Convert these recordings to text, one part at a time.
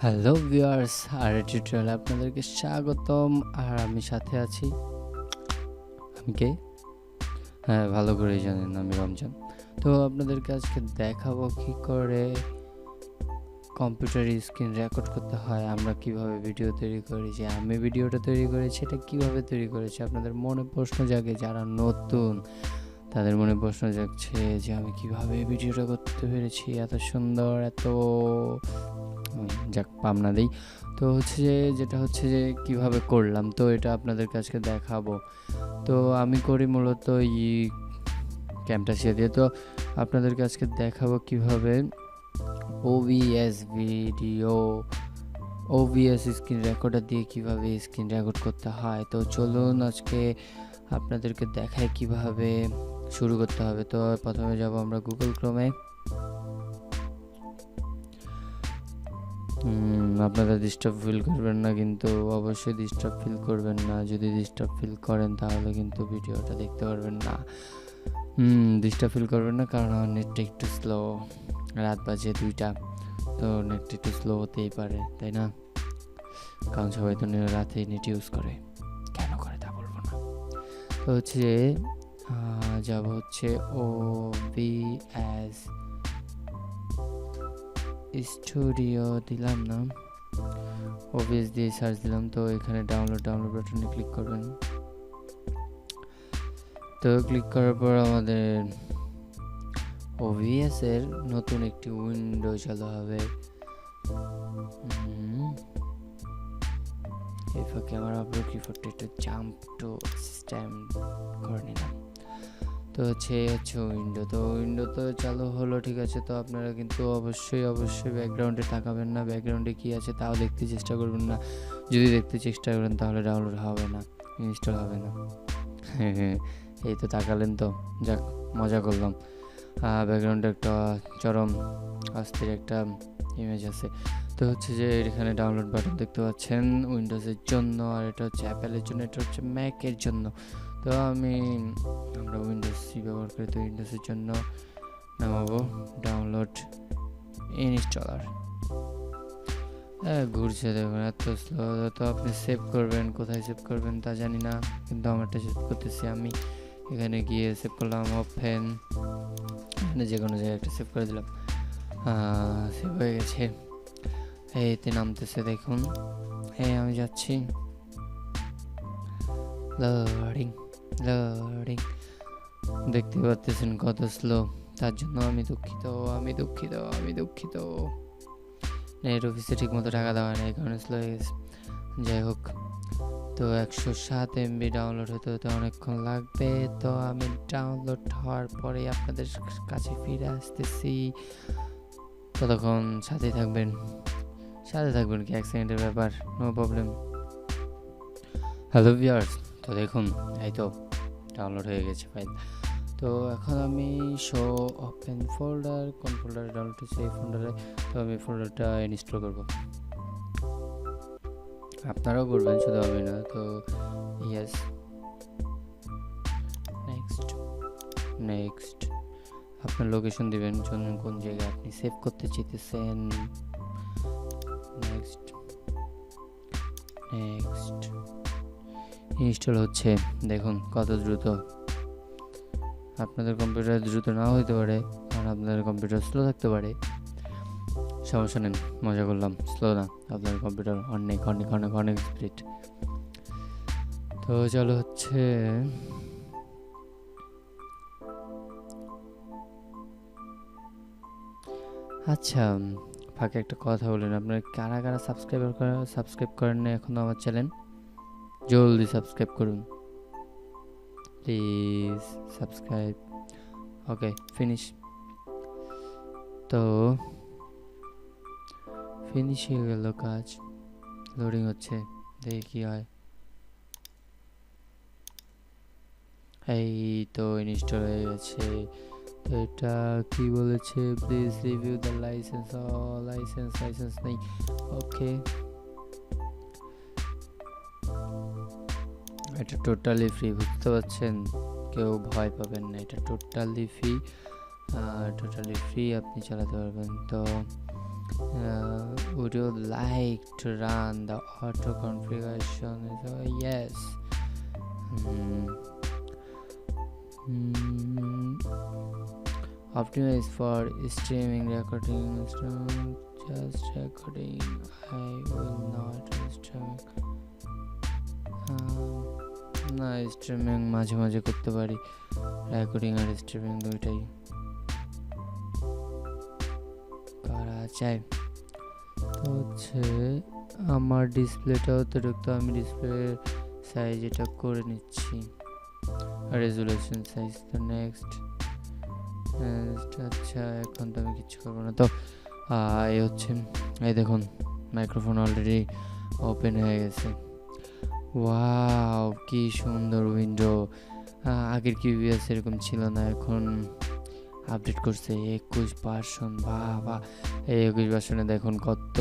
Hello viewers, আর টিউটোরিয়ালে আপনাদেরকে স্বাগতম। আর আমি সাথে আছি। আমি কে? হ্যাঁ, ভালো করেই জানেন, আমি রমজান। তো আপনাদেরকে আজকে দেখাবো কি করে কম্পিউটার স্ক্রিন রেকর্ড করতে হয়, আমরা কিভাবে ভিডিও তৈরি করি। যে আমি ভিডিওটা তৈরি করেছি এটা কিভাবে তৈরি করেছি, আপনাদের মনে প্রশ্ন জাগে। যারা নতুন তাদের মনে প্রশ্ন জাগছে যে আমি কিভাবে ভিডিওটা করতে পেরেছি এত সুন্দর, এত যাক পাবনা দিই। তো হচ্ছে যে যেটা হচ্ছে যে কিভাবে করলাম, তো এটা আপনাদের কাছে দেখাবো। তো আমি করি মূলত ক্যামটাসিয়া দিয়ে। তো আপনাদের কাছে দেখাবো কিভাবে OBS video OBS screen recorder দিয়ে কিভাবে স্ক্রিন রেকর্ড করতে হয়। তো চলুন আজকে আপনাদেরকে দেখাই কিভাবে শুরু করতে হবে। তো প্রথমে যাব আমরা গুগল ক্রোমে। আপনারা ডিস্টার্ব ফিল করবেন না, কিন্তু অবশ্যই ডিস্টার্ব ফিল করবেন না। যদি ডিস্টার্ব ফিল করেন তাহলে কিন্তু ভিডিওটা দেখতে পারবেন না। ডিস্টার্ব ফিল করবেন না, কারণ আমার নেটটা একটু স্লো। রাত বাজে 2টা, তো নেটটা একটু স্লো হতেই পারে, তাই না? কারণ সবাই তো রাতেই নেট ইউজ করে, কেন করে তা বলবো না। তো হচ্ছে যাব হচ্ছে OBS স্টুডিও দিলাম না, OBS দিয়ে সার্চ দিলাম। তো এখানে ডাউনলোড বাটনে ক্লিক করবেন। তো ক্লিক করার পর আমাদের OBS এর নতুন একটি উইন্ডো চালু হবে। এই ফাঁকে আমার আপলোড কিবোর্ডটা একটু জাম্প টু স্ট্যাম্প করে নিলাম। তো হচ্ছে উইন্ডো। তো উইন্ডো তো চালু হলো, ঠিক আছে। তো আপনারা কিন্তু অবশ্যই ব্যাকগ্রাউন্ডে তাকাবেন না, ব্যাকগ্রাউন্ডে কী আছে তাও দেখতে চেষ্টা করবেন না। যদি দেখতে চেষ্টা করেন তাহলে ডাউনলোড হবে না, ইনস্টল হবে না। হ্যাঁ, এই তো তাকালেন, তো যাক, মজা করলাম। ব্যাকগ্রাউন্ডে একটা চরম অস্থির একটা ইমেজ আছে। তো হচ্ছে যে এখানে ডাউনলোড বাটন দেখতে পাচ্ছেন উইন্ডোজের জন্য, আর এটা হচ্ছে অ্যাপেলের জন্য, এটা হচ্ছে ম্যাকের জন্য। তো আমরা উইন্ডোজই ব্যবহার করি, তো উইন্ডোজের জন্য নামাবো ডাউনলোড ইনস্টলার। ঘুরছে, দেখুন এত স্লো। তো আপনি সেভ করবেন, কোথায় সেভ করবেন তা জানি না, কিন্তু আমারটা সেভ করতেছি আমি। এখানে গিয়ে সেভ করলাম ওপেন, এখানে যে কোনো জায়গায় একটা সেভ করে দিলাম। সেভ হয়ে গেছে, এইতে নামতেছে, দেখুন। আমি যাচ্ছি, লোডিং। দেখতে পাচ্ছেন কত স্লো, তার জন্য আমি দুঃখিত। নেট অফিসে ঠিক মতো টাকা দেওয়া নেই, এই কারণে স্লো হয়ে গেছে। যাই হোক, তো 107 MB ডাউনলোড হতে অনেকক্ষণ লাগবে। তো আমি ডাউনলোড হওয়ার পরে আপনাদের কাছে ফিরে আসতেছি। ততক্ষণ সাথে থাকবেন কি 1 সেকেন্ডের ব্যাপার, নো প্রবলেম। হ্যালো ভিউয়ার্স, তো দেখুন এই তো ডাউনলোড হয়ে গেছে ফাইল। তো এখন আমি শো ওপেন ফোল্ডার, কোন ফোল্ডারে ডাউনলোড হচ্ছে, এই ফোল্ডারে। তো আমি ফোল্ডারটা ইনস্টল করব, আপনারাও করবেন, শুধু আমি না। তো ইয়েস, নেক্সট আপনার লোকেশন দিবেন, কোন জায়গায় আপনি সেভ করতে চাইতেছেন। নেক্সট ইনস্টল হচ্ছে, দেখুন কত দ্রুত। আপনাদের কম্পিউটার দ্রুত নাও হইতে পারে, কারণ আপনাদের কম্পিউটার স্লো থাকতে পারে, সমস্যা নেই, মজা করলাম। স্লো না, আপনার কম্পিউটার অনেক স্পিড। তো চলো হচ্ছে আচ্ছা, ফাঁকে একটা কথা বলেন, আপনারা কারা সাবস্ক্রাইব করেন না এখনো আমার চ্যানেল? জলদি সাবস্ক্রাইব করুন প্লিজ, সাবস্ক্রাইব। Okay, finish. তো ফিনিশ হয়ে গেল কাজ, লোডিং হচ্ছে, দেখি কি হয়। এই তো ইনস্টল হয়ে গেছে। তো এটা কি বলেছে, please review the licence. Licence নেই, ওকে। এটা টোটালি ফ্রি, বুঝতে পারছেন? কেউ ভয় পাবেন না, এটা টোটালি ফ্রি, আপনি চালাতে পারবেন। তো would you like to run the auto configuration? So yes. Optimize for streaming, recording, just recording. I will not streaming. না স্ট্রিমিং মাঝে মাঝে করতে পারি, রেকর্ডিং আর স্ট্রিমিং দুইটাই করা যায়। তো হচ্ছে আমার ডিসপ্লেটা অতিরিক্ত, আমি ডিসপ্লে সাইজ এটা করে নিচ্ছি, রেজুলেশন সাইজ। তো নেক্সট। আচ্ছা এখন তো আমি কিছু করবো না। তো এই হচ্ছে, এই দেখুন মাইক্রোফোন অলরেডি ওপেন হয়ে গেছে। ওয়াও কি সুন্দর উইন্ডো। আগের কিউবিএস এরকম ছিল না, এখন আপডেট করছে 21 ভার্সন। বাবা, এই 21 ভার্সনে দেখুন কত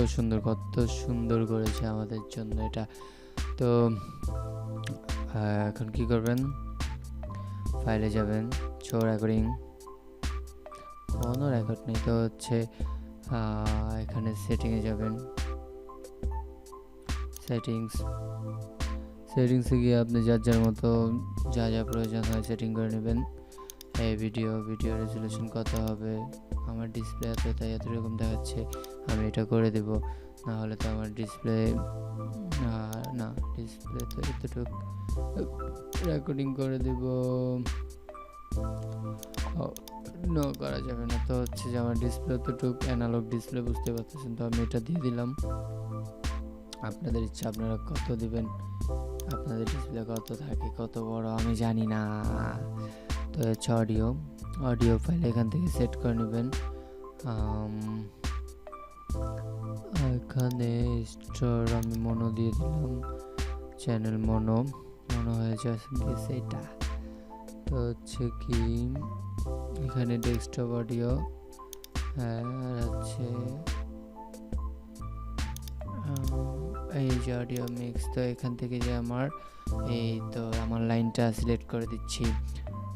সুন্দর করেছে আমাদের জন্য এটা। তো এখন কি করবেন, ফাইলে যাবেন, শো রেকর্ডিং, কোনো রেকর্ড নেই। তো হচ্ছে এখানে সেটিংয়ে যাবেন, সেটিংসে গিয়ে আপনি যার মতো যা প্রয়োজন হয় সেটিং করে নেবেন। এই ভিডিও রেজুলেশন কত হবে, আমার ডিসপ্লে তাই এতরকম দেখাচ্ছে, আমি এটা করে দেব, না হলে তো আমার ডিসপ্লে তো এতটুকু রেকর্ডিং করে দেব, নো করা যাবে না। তো হচ্ছে যে আমার ডিসপ্লে এতটুকু অ্যানালগ ডিসপ্লে, বুঝতে পারতেছেন। তো আমি এটা দিয়ে দিলাম, আপনাদের ইচ্ছা আপনারা কত দিবেন, আপনাদের ডিসপ্লে কত থাকে, কত বড় আমি জানি না। তো হচ্ছে অডিও ফাইল এখান থেকে সেট করে নেবেন। এখানে স্টোর আমি মনো দিয়ে দিলাম, চ্যানেল মনো হয়ে গেছে এটা। তো হচ্ছে কি এখানে ডেস্কটপ অডিও আছে, এই যে অডিও মিক্স। তো এখান থেকে যে আমার আমার লাইনটা সিলেক্ট করে দিচ্ছি,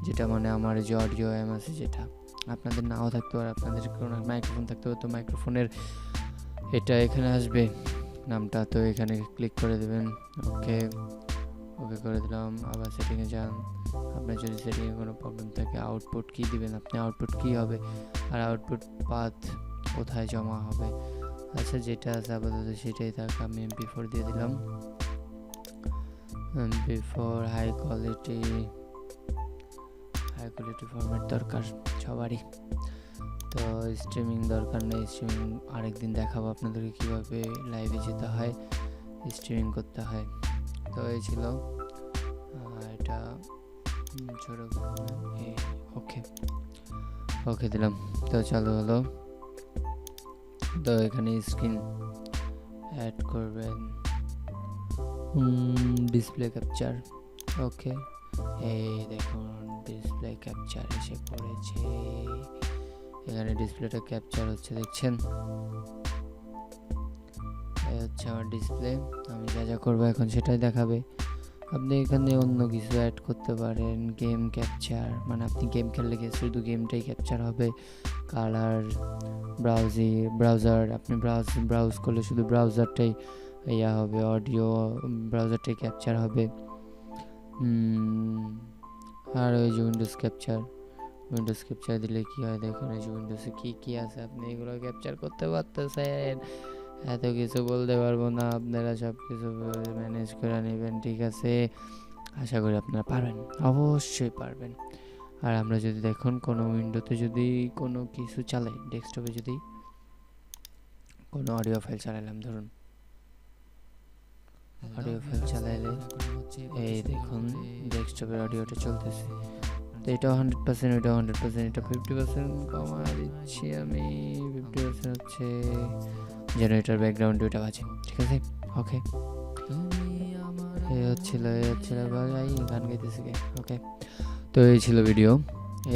যেটা মানে আমার যে অডিও এম আছে, যেটা আপনাদের নাও থাকতে পারে, আপনাদের কোনো মাইক্রোফোন থাকতে পারে। তো মাইক্রোফোনের এটা এখানে আসবে নামটা, তো এখানে ক্লিক করে দেবেন। ওকে করে দিলাম। আবার সেটিংয়ে যান, আপনার যদি সেটিংয়ে কোনো প্রবলেম থাকে, আউটপুট কি দিবেন আপনি, আউটপুট কি হবে আর আউটপুট পাথ কোথায় জমা হবে। আচ্ছা যেটা আছে আপাতত সেটাই থাক, আমি MP4 দিয়ে দিলাম। MP4 হাই কোয়ালিটি ফরম্যাট দরকার সবারই। তো স্ট্রিমিং দরকার নেই, স্ট্রিমিং আরেকদিন দেখাবো আপনাদেরকে কীভাবে লাইভে যেতে হয়, স্ট্রিমিং করতে হয়। তো এই ছিল এটা ছোট। ওকে দিলাম। তো চালু হলো। তো এখানে স্ক্রিন অ্যাড করবেন, ডিসপ্লে ক্যাপচার। ওকে, এই দেখুন ডিসপ্লে ক্যাপচার এসে পড়েছে, এখানে ডিসপ্লেটা ক্যাপচার হচ্ছে, দেখছেন এই হচ্ছে আমার ডিসপ্লে। আমি যা করবো এখন সেটাই দেখাবে। আপনি এখানে অন্য কিছু অ্যাড করতে পারেন, গেম ক্যাপচার, মানে আপনি গেম খেললে শুধু গেমটাই ক্যাপচার হবে। কালার, ব্রাউজার, আপনি ব্রাউজ করলে শুধু ব্রাউজারটাই হবে, অডিও ব্রাউজারটাই ক্যাপচার হবে। আর ওই যে উইন্ডোজ ক্যাপচার দিলে কি হয় দেখুন, এই যে উইন্ডোজে কি আছে আপনি এগুলো ক্যাপচার করতে পারতেছেন। এত কিছু বলতে পারবো না, আপনারা সব কিছু ম্যানেজ করে নেবেন, ঠিক আছে? আশা করি আপনারা পারবেন, অবশ্যই পারবেন। আর আমরা যদি দেখুন কোনো উইন্ডোতে যদি কোনো কিছু চালাই, ডেস্কটপে যদি কোনো অডিও ফাইল চালাইলাম, ধরুন অডিও ফাইল চালাইলে এই দেখুন ডেস্কটপের অডিওটা চলতেছে। তো এটাও 100%, ওইটাও 100%, এটা 50% কমা দিচ্ছি আমি, 50% হচ্ছে জেনারেটর ব্যাকগ্রাউন্ড ওইটা বাজে, ঠিক আছে? ওকে, এই হচ্ছিল ভাই গান গাইতেছে কে? ওকে, তো এই ছিল ভিডিও,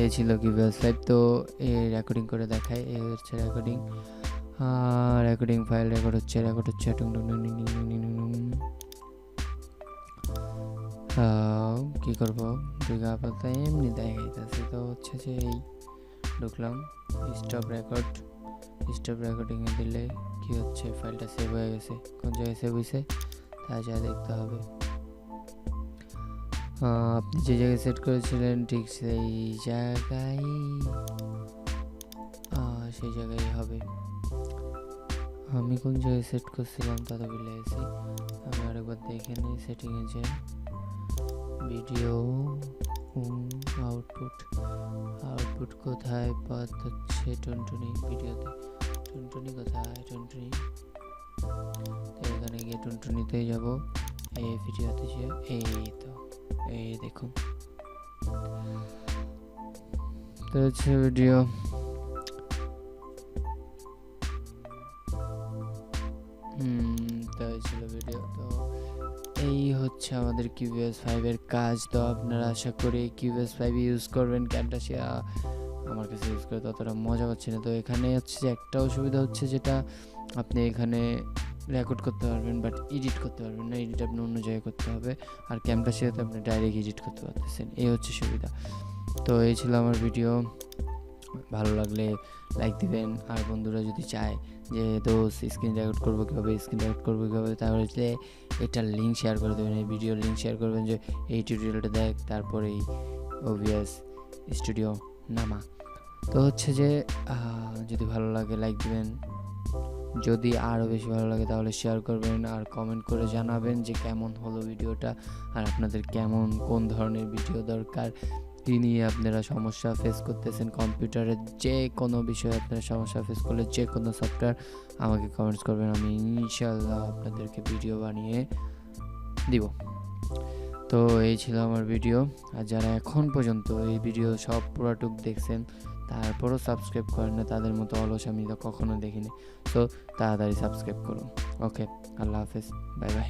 এই ছিল কিভাবে লাইভ। তো এই রেকর্ডিং করে দেখায়, এই হচ্ছে রেকর্ডিং ফাইল রেকর্ড হচ্ছে কি করবো, আপাতত এমনি দেখাইতেছে। তো হচ্ছে যে এই ঢুকলাম, স্টপ রেকর্ড, স্টপ রেকর্ডিংয়ে দিলে কি হচ্ছে, ফাইলটা সেভ হয়ে গেছে। কোন জায়গায় সেভ হয়েছে তা যা দেখতে হবে। আপনি যে জায়গায় সেট করেছিলেন ঠিক সেই জায়গায় হবে। আমি কোন জায়গায় সেট করছিলাম তা তো ভুলে গেছি। আমি আরেকবার দেখে নিই সেটিংয়ে যে ভিডিও আউটপুট কোথায় পাওয়া যাচ্ছে, টুনটুনি ভিডিওতে। টুনটুনি কোথায়, টুনটুনি, তো এখানে গিয়ে টুনটুনিতেই যাব। এই ভিডিওতে যে এই দেখুন, তো হচ্ছে ভিডিও। তাই ছিল ভিডিও। তো এই হচ্ছে আমাদের কিউবিএস 5 এর কাজ। তো আপনারা আশা করি কিউবিএস 5 ইউজ করবেন। ক্যামটাসিয়া আমার কাছে ইউজ করে ততটা মজা পাচ্ছি না। তো এখানে হচ্ছে যে একটা অসুবিধা হচ্ছে, যেটা আপনি এখানে রেকর্ড করতে পারবেন বাট এডিট করতে পারবেন না। এডিট আপনি অন্য জায়গায় করতে হবে, আর ক্যামটাসিয়াতে আপনি ডাইরেক্ট এডিট করতে পারতেছেন। এই হচ্ছে সুবিধা। তো এই ছিল আমার ভিডিও। ভালো লাগলে লাইক দিবেন, আর বন্ধুরা যদি চায় যে দোস্ত স্ক্রিন রেকর্ড করবো কীভাবে, তাহলে এটার লিঙ্ক শেয়ার করে দেবেন। এই ভিডিওর লিঙ্ক শেয়ার করবেন যে এই টিউটোরিয়ালটা দেখ, তারপরে এই OBS স্টুডিও নামা। তো হচ্ছে যে যদি ভালো লাগে লাইক দিবেন, যদি আরও বেশি ভালো লাগে তাহলে শেয়ার করবেন, আর কমেন্ট করে জানাবেন যে কেমন হলো ভিডিওটা, আর আপনাদের কোন ধরনের ভিডিও দরকার, কী নিয়ে আপনারা সমস্যা ফেস করতেছেন। কম্পিউটারের যে কোনো বিষয়ে আপনারা সমস্যা ফেস করলে যে কোনো সফটওয়্যার আমাকে কমেন্টস করবেন, আমি ইনশাআল্লাহ আপনাদেরকে ভিডিও বানিয়ে দিব। তো এই ছিল আমার ভিডিও। আর যারা এখন পর্যন্ত এই ভিডিও সব পুরোটুক দেখছেন তারপরও সাবস্ক্রাইব করেন না, তাদের মতো অলস আমি কখনো দেখিনি। তো তাড়াতাড়ি সাবস্ক্রাইব করুন। ওকে, আল্লাহ হাফেজ, বাই বাই।